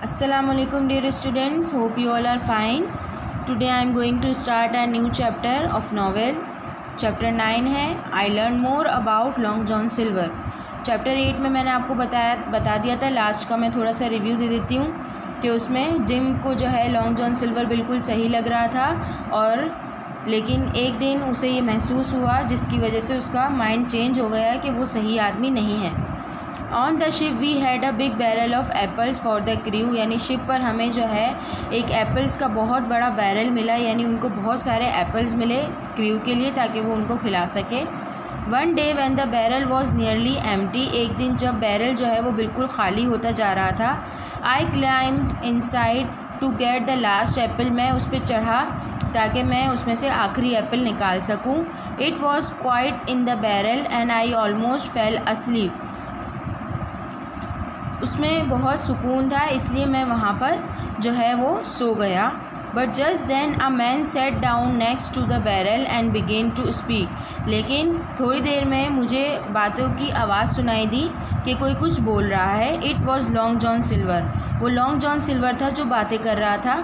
Assalamualaikum dear students, hope you all are fine. Today I am going to start a new chapter of novel. Chapter 9 है I learn more about Long John Silver. Chapter 8 में मैंने आपको बता दिया था, last का मैं थोड़ा सा रिव्यू दे देती हूँ कि उसमें जिम को जो है लॉन्ग जॉन सिल्वर बिल्कुल सही लग रहा था और लेकिन एक दिन उसे ये महसूस हुआ जिसकी वजह से उसका माइंड चेंज हो गया कि वो सही आदमी नहीं है. On the ship we had a big barrel of apples for the crew, यानी शिप पर हमें जो है एक एप्पल्स का बहुत बड़ा बैरल मिला, यानी उनको बहुत सारे एप्पल्स मिले क्रू के लिए ताकि वो उनको खिला सके. One day when the barrel was nearly empty, एक दिन जब बैरल जो है वो बिल्कुल खाली होता जा रहा था. I climbed inside to get the last apple, मैं उस पर चढ़ा ताकि मैं उसमें से आखिरी एप्पल निकाल सकूं. It was quite in the barrel and I almost fail asleep, उसमें बहुत सुकून था इसलिए मैं वहाँ पर जो है वो सो गया. But just then a man sat down next to the barrel and began to speak, लेकिन थोड़ी देर में मुझे बातों की आवाज़ सुनाई दी कि कोई कुछ बोल रहा है. It was long John silver, वो लॉन्ग जॉन सिल्वर था जो बातें कर रहा था.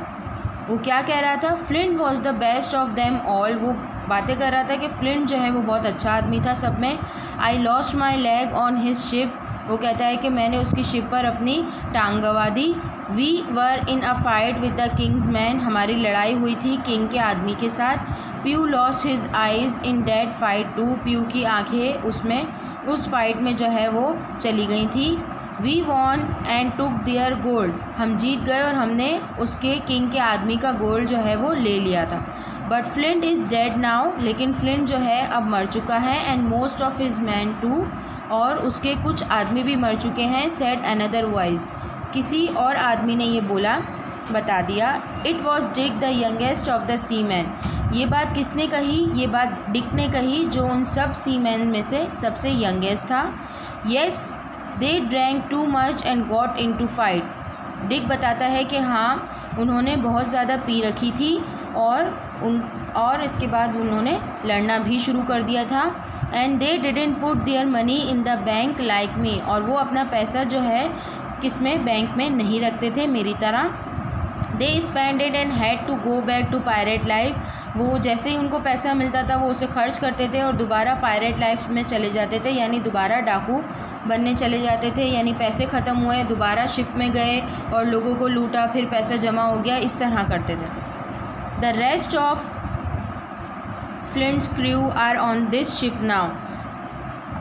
वो क्या कह रहा था? Flint was the best of them all, वो बातें कर रहा था कि फ्लिंट जो है वो बहुत अच्छा आदमी था सब में. I lost my leg on his ship, वो कहता है कि मैंने उसकी शिप पर अपनी टांग गंवा दी. We were in a fight with the king's man, हमारी लड़ाई हुई थी किंग के आदमी के साथ. Pew lost his eyes in that fight too, Pew की आंखें उसमें उस फाइट में जो है वो चली गई थी. We won and took their gold, हम जीत गए और हमने उसके किंग के आदमी का गोल्ड जो है वो ले लिया था. But Flint is dead now, लेकिन फ्लिंट जो है अब मर चुका है. And most of his men too, और उसके कुछ आदमी भी मर चुके हैं. सेड अनदर वॉइस, किसी और आदमी ने ये बोला, बता दिया. It was Dick the youngest of the seamen, ये बात किसने कही? ये बात डिक ने कही जो उन सब सी मैन में से सबसे यंगेस्ट था. Yes they drank too much and got into fight, Dick बताता है कि हाँ उन्होंने बहुत ज़्यादा पी रखी थी और इसके बाद उन्होंने लड़ना भी शुरू कर दिया था. And they didn't put their money in the bank like me, और वो अपना पैसा जो है किसमें? बैंक में नहीं रखते थे मेरी तरह. They spended and had to go back to pirate life, वो जैसे ही उनको पैसा मिलता था वो उसे खर्च करते थे और दोबारा पायरेट लाइफ में चले जाते थे, यानी दोबारा डाकू बनने चले जाते थे. यानी पैसे ख़त्म हुए, दोबारा शिप में गए और लोगों को लूटा, फिर पैसा जमा हो गया, इस तरह करते थे. The rest of Flint's crew are on this ship now,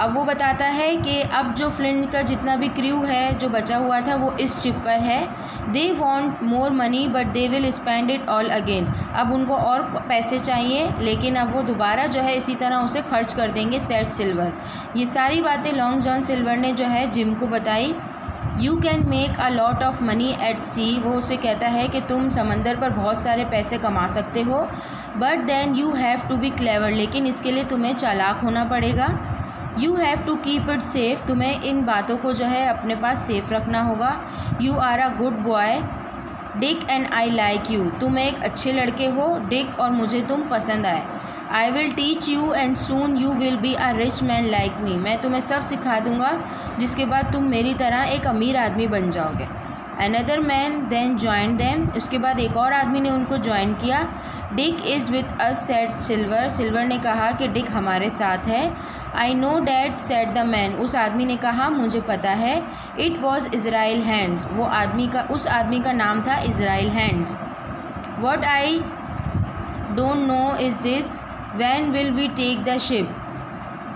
अब वो बताता है कि अब जो फ्लिंट का जितना भी क्रू है जो बचा हुआ था वो इस शिप पर है. They want more money but they will spend it all again, अब उनको और पैसे चाहिए लेकिन अब वो दोबारा जो है इसी तरह उसे खर्च कर देंगे. सेड सिल्वर, ये सारी बातें लॉन्ग जॉन सिल्वर ने जो है जिम को बताई. You can make a lot of money at sea, वो उसे कहता है कि तुम समंदर पर बहुत सारे पैसे कमा सकते हो. But then you have to be clever, लेकिन इसके लिए तुम्हें चालाक होना पड़ेगा. You have to keep it safe, तुम्हें इन बातों को जो है अपने पास सेफ रखना होगा. You are a good boy Dick and I like you, तुम एक अच्छे लड़के हो डिक और मुझे तुम पसंद आए. I will teach you and soon you will be a rich man like me, मैं तुम्हें सब सिखा दूंगा जिसके बाद तुम मेरी तरह एक अमीर आदमी बन जाओगे. Another man then join them, उसके बाद एक और आदमी ने उनको ज्वाइन किया. Dick is with us said Silver, Silver ने कहा कि डिक हमारे साथ है. I know that said the man, उस आदमी ने कहा मुझे पता है. इट वॉज इज़राइल हैंड्स, वो उस आदमी का नाम था Israel Hands. What I don't know is this, when will we take the ship,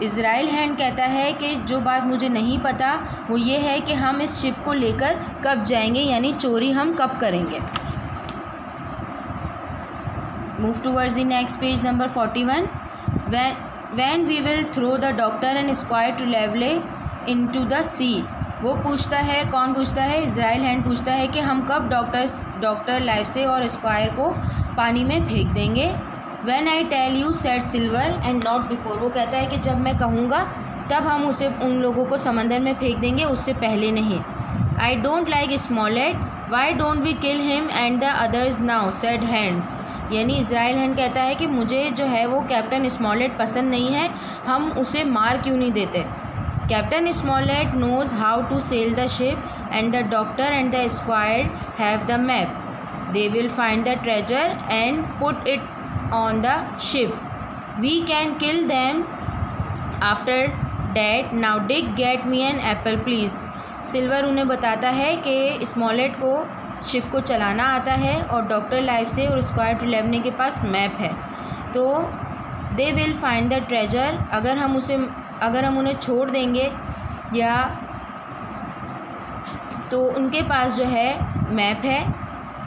Israel Hand कहता है कि जो बात मुझे नहीं पता वो ये है कि हम इस शिप को लेकर कब जाएंगे, यानी चोरी हम कब करेंगे. Move towards the next page number 41. When we will throw the doctor and squire Trelawney into the sea, वो पूछता है, कौन पूछता है? इज़राइल हैंड पूछता है कि हम कब डॉक्टर लाइफ से और स्क्वायर को पानी में फेंक देंगे. When I tell you said Silver and not before, वो कहता है कि जब मैं कहूँगा तब हम उसे उन लोगों को समंदर में फेंक देंगे, उससे पहले नहीं. I don't like Smollett, why don't we kill him and the others now said Hands, यानी इज़राइल हैंड कहता है कि मुझे जो है वो कैप्टन स्मॉलेट पसंद नहीं है, हम उसे मार क्यों नहीं देते. Captain Smollett knows how to sail the ship, and the doctor and the squire have the map. They will find the treasure and put it on the ship. We can kill them after that. Now Dick, get me an apple please. Silver उन्हें बताता है कि Smollett को ship को चलाना आता है और डॉक्टर लाइवसे और स्क्वायर ट्रेवेलने के पास मैप है। तो they will find the treasure, अगर हम उन्हें छोड़ देंगे या तो उनके पास जो है मैप है,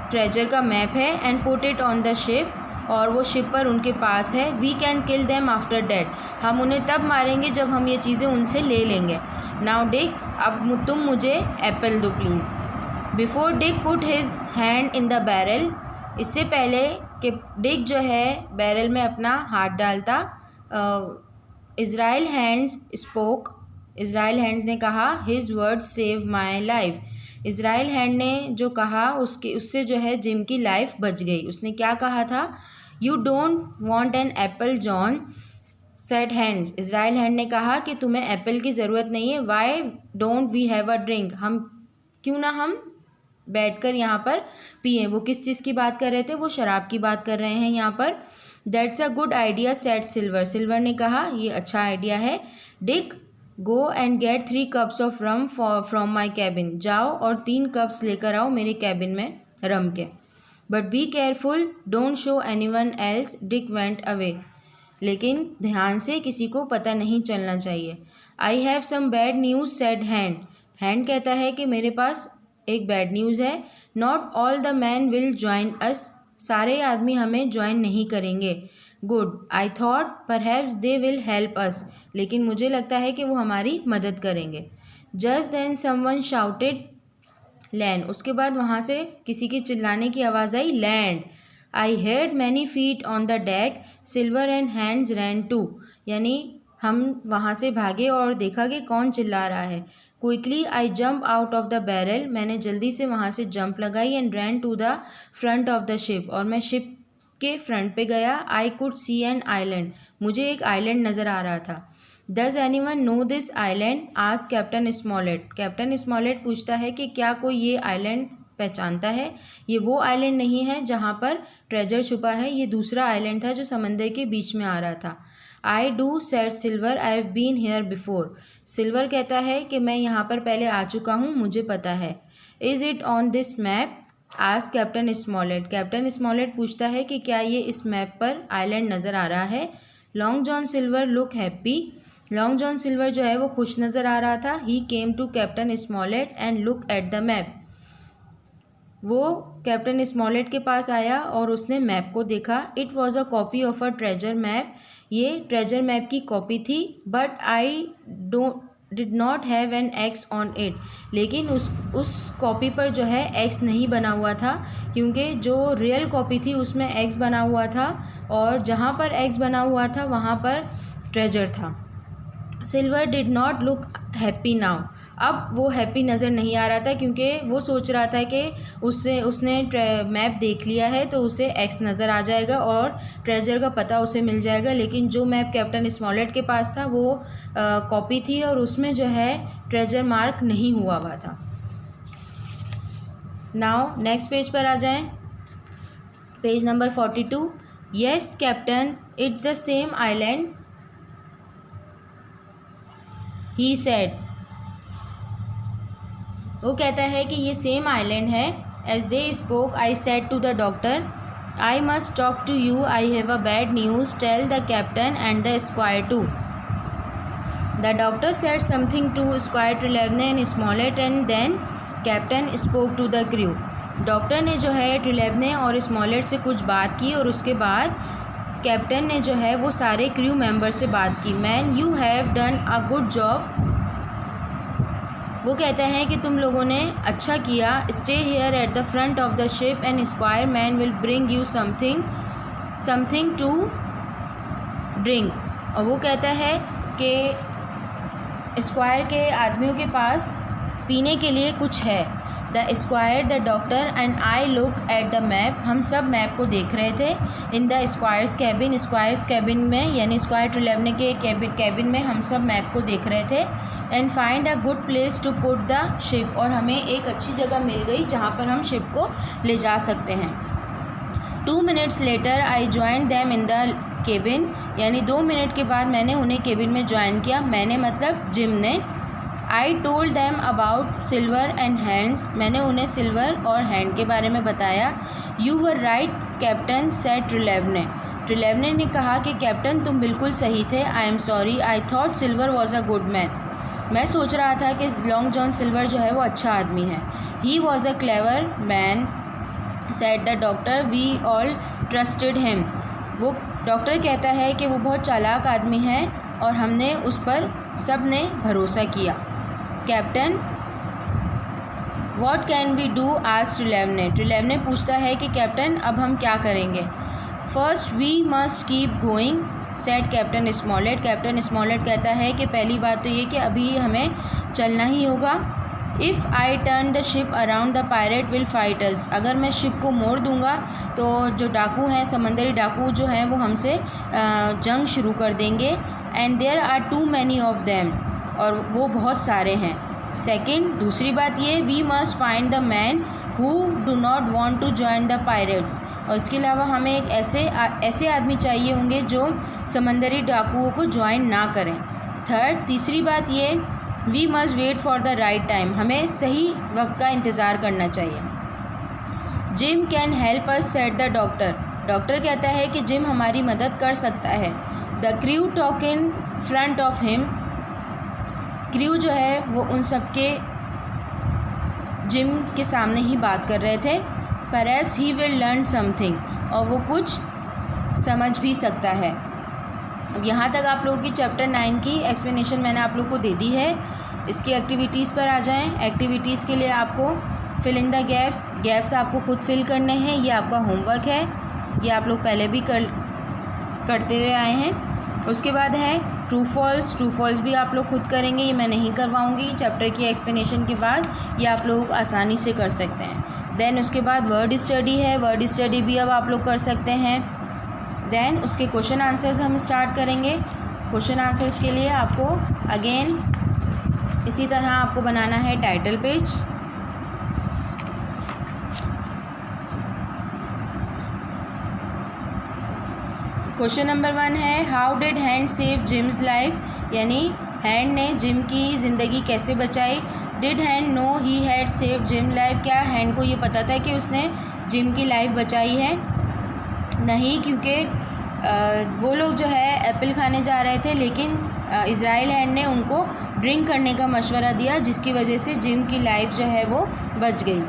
ट्रेजर का मैप है, and put it on the ship, और वो शिप पर उनके पास है। We can kill them after that, हम उन्हें तब मारेंगे जब हम ये चीज़ें उनसे ले लेंगे। नाउ डिक, अब तुम मुझे एप्पल दो please. Before Dick put his hand in the barrel, इससे पहले कि डिक जो है बैरल में अपना हाथ डालता, इज़राइल हैंड्स ने कहा his word save my life. Israel Hand ने जो कहा उससे जो है जिम की लाइफ बच गई। उसने क्या कहा था? You don't want an apple John, said Hands. Israel Hand ने कहा कि तुम्हें एप्पल की ज़रूरत नहीं है। Why don't we have a drink, क्यों ना हम बैठकर यहाँ पर पिएं। वो किस चीज़ की बात कर रहे थे? वो शराब की बात कर रहे हैं यहाँ पर। That's a good idea, said Silver ने कहा ये अच्छा आइडिया है। Dick, go and get 3 cups of rum from my cabin, जाओ और 3 कप्स लेकर आओ मेरे कैबिन में रम के। But be careful, don't show anyone else, Dick went away, लेकिन ध्यान से किसी को पता नहीं चलना चाहिए। I have some bad news, said Hand कहता है कि मेरे पास एक बैड न्यूज़ है। Not all the men will join us, सारे आदमी हमें ज्वाइन नहीं करेंगे। Good, I thought perhaps they will help us, लेकिन मुझे लगता है कि वो हमारी मदद करेंगे। Just then someone shouted land, उसके बाद वहाँ से किसी के चिल्लाने की आवाज़ आई, land. I heard many feet on the deck, Silver and hands ran too, यानी हम वहाँ से भागे और देखा कि कौन चिल्ला रहा है। Quickly I jump out of the barrel, मैंने जल्दी से वहाँ से जंप लगाई, and ran to the front of the ship, और मैं शिप के फ्रंट पे गया। I could see an island, मुझे एक आइलैंड नज़र आ रहा था। Does anyone know this island, ask Captain Smollett. Captain Smollett पूछता है कि क्या कोई ये आइलैंड पहचानता है? ये वो आइलैंड नहीं है जहाँ पर ट्रेजर छुपा है, ये दूसरा आइलैंड था जो समंदर के बीच में आ रहा था। I do, said Silver, I have been here before. Silver कहता है कि मैं यहाँ पर पहले आ चुका हूँ, मुझे पता है। Is it on this map, ask Captain Smollett. Captain Smollett पूछता है कि क्या ये इस मैप पर आइलैंड नज़र आ रहा है? Long John Silver look happy, Long John Silver जो है वो खुश नज़र आ रहा था। He came to Captain Smollett and look at the map, वो कैप्टन स्मॉलेट के पास आया और उसने मैप को देखा। It was a copy of a treasure map, ये ट्रेजर मैप की कॉपी थी। But I did not have an X on it, लेकिन उस कॉपी पर जो है एक्स नहीं बना हुआ था, क्योंकि जो रियल कॉपी थी उसमें एक्स बना हुआ था, और जहाँ पर एक्स बना हुआ था वहाँ पर ट्रेजर था। Silver did not look happy now, अब वो हैप्पी नज़र नहीं आ रहा था, क्योंकि वो सोच रहा था कि उसने मैप देख लिया है तो उसे एक्स नज़र आ जाएगा और ट्रेजर का पता उसे मिल जाएगा। लेकिन जो मैप कैप्टन स्मॉलेट के पास था वो कॉपी थी और उसमें जो है ट्रेजर मार्क नहीं हुआ था। नाउ नेक्स्ट पेज पर आ जाएं, page number 42। Yes captain, it's the same island, he said. वो कहता है कि ये सेम आइलैंड है। As they spoke I said to the doctor, I must talk to you, I have a bad news, tell the captain and the squire too. The doctor said something to squire Trelawney and Smollett, and then captain spoke to the crew. Doctor ने जो है ट्रेवेलने और Smollett से कुछ बात की और उसके बाद कैप्टन ने जो है वो सारे क्रू मेंबर से बात की। Man, you have done a good job, वो कहते हैं कि तुम लोगों ने अच्छा किया। Stay here at the front of the ship and squire man will bring you something to drink. और वो कहता है कि स्क्वायर के आदमियों के पास पीने के लिए कुछ है। The square, the doctor and I look at the map. हम सब मैप को देख रहे थे। In the squares cabin, squares cabin में यानी स्क्वायर ट्रेवलर के कैबिन में हम सब मैप को देख रहे थे। And find a good place to put the ship, और हमें एक अच्छी जगह मिल गई जहाँ पर हम शिप को ले जा सकते हैं। 2 minutes later I join them in the cabin, यानी 2 मिनट के बाद मैंने उन्हें केबिन में ज्वाइन किया। मैंने मतलब जिम ने। I told them about Silver and Hands, मैंने उन्हें सिल्वर और हैंड के बारे में बताया। You were right captain, said Trelawney, Trelawney ने कहा कि कैप्टन तुम बिल्कुल सही थे। I am sorry, I thought Silver was a good man, मैं सोच रहा था कि लॉन्ग जॉन सिल्वर जो है वो अच्छा आदमी है। He was a clever man, said the doctor, we all trusted him, वो डॉक्टर कहता है कि वो बहुत चालाक आदमी है और हमने उस पर सब ने भरोसा किया। Captain, what can we do, asked Trelawney, Trelawney पूछता है कि कैप्टन अब हम क्या करेंगे। First we must keep going, said captain Smollett, captain Smollett कहता है कि पहली बात तो ये कि अभी हमें चलना ही होगा। If I turn the ship around the pirate will fight us, अगर मैं शिप को मोड़ दूंगा तो जो डाकू हैं, समंदरी डाकू जो हैं वो हमसे जंग शुरू कर देंगे। And there are too many of them, और वो बहुत सारे हैं। सेकंड, दूसरी बात ये, we must find the men who do not want to join the pirates, और इसके अलावा हमें एक ऐसे आदमी चाहिए होंगे जो समंदरी डाकुओं को ज्वाइन ना करें। थर्ड, तीसरी बात ये, we must wait for the right time, हमें सही वक्त का इंतज़ार करना चाहिए। Jim can help us, said the doctor, doctor कहता है कि जिम हमारी मदद कर सकता है। The crew talk in front of him, crew जो है वो उन सब के जिम के सामने ही बात कर रहे थे। Perhaps he will learn something, और वो कुछ समझ भी सकता है। अब यहाँ तक आप लोगों की चैप्टर 9 की एक्सप्लेनेशन मैंने आप लोगों को दे दी है। इसकी एक्टिविटीज़ पर आ जाएं। एक्टिविटीज़ के लिए आपको फिल इन द गैप्स आपको खुद फिल करने हैं, ये आपका होमवर्क है, ये आप लोग पहले भी करते हुए आए हैं। उसके बाद है ट्रू फॉल्स भी आप लोग खुद करेंगे, ये मैं नहीं करवाऊँगी। चैप्टर की एक्सप्लेनेशन के बाद ये आप लोग आसानी से कर सकते हैं। देन उसके बाद वर्ड स्टडी है, वर्ड स्टडी भी अब आप लोग कर सकते हैं। देन उसके क्वेश्चन आंसर्स हम स्टार्ट करेंगे। क्वेश्चन आंसर्स के लिए आपको अगेन इसी तरह आपको बनाना है टाइटल पेज। क्वेश्चन नंबर 1 है, how did Hand save Jim's life, यानी हैंड ने जिम की ज़िंदगी कैसे बचाई। Did Hand know he had save Jim life, क्या हैंड को ये पता था कि उसने जिम की लाइफ बचाई है। नहीं, क्योंकि वो लोग जो है एप्पल खाने जा रहे थे, लेकिन इज़राइल हैंड ने उनको ड्रिंक करने का मशवरा दिया, जिसकी वजह से जिम की लाइफ जो है वो बच गई।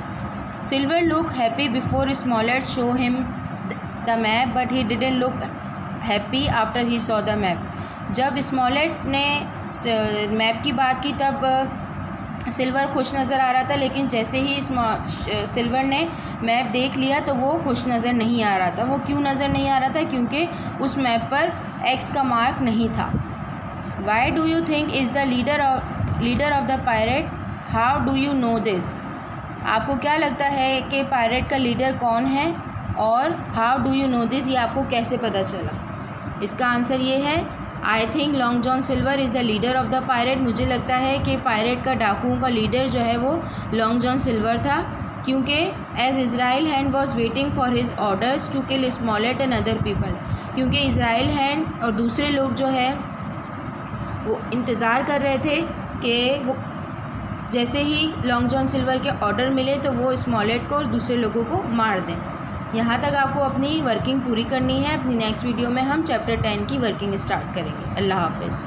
Silver look happy before Smollett show him the map but he didn't look happy after he saw the map, जब स्मॉलेट ने मैप की बात की तब सिल्वर खुश नज़र आ रहा था, लेकिन जैसे ही सिल्वर ने मैप देख लिया तो वो खुश नज़र नहीं आ रहा था। वो क्यों नज़र नहीं आ रहा था? क्योंकि उस मैप पर एक्स का मार्क नहीं था। Why do you think is the leader of the pirate, how do you know this, आपको क्या लगता है कि पायरेट का लीडर कौन है, और how do you know this, ये आपको कैसे पता चला। इसका आंसर ये है, I think long John silver is the leader of the pirate, मुझे लगता है कि पायरेट का डाकुओं का लीडर जो है वो लॉन्ग जॉन सिल्वर था, क्योंकि as Israel Hand was waiting for his orders to kill Smollett and other people, क्योंकि इज़राइल हैंड और दूसरे लोग जो है वो इंतज़ार कर रहे थे कि वो जैसे ही लॉन्ग जॉन सिल्वर के ऑर्डर मिले तो वो स्मॉलेट को और दूसरे लोगों को मार दें। यहाँ तक आपको अपनी वर्किंग पूरी करनी है। अपनी नेक्स्ट वीडियो में हम चैप्टर 10 की वर्किंग स्टार्ट करेंगे। अल्लाह हाफ़िज़।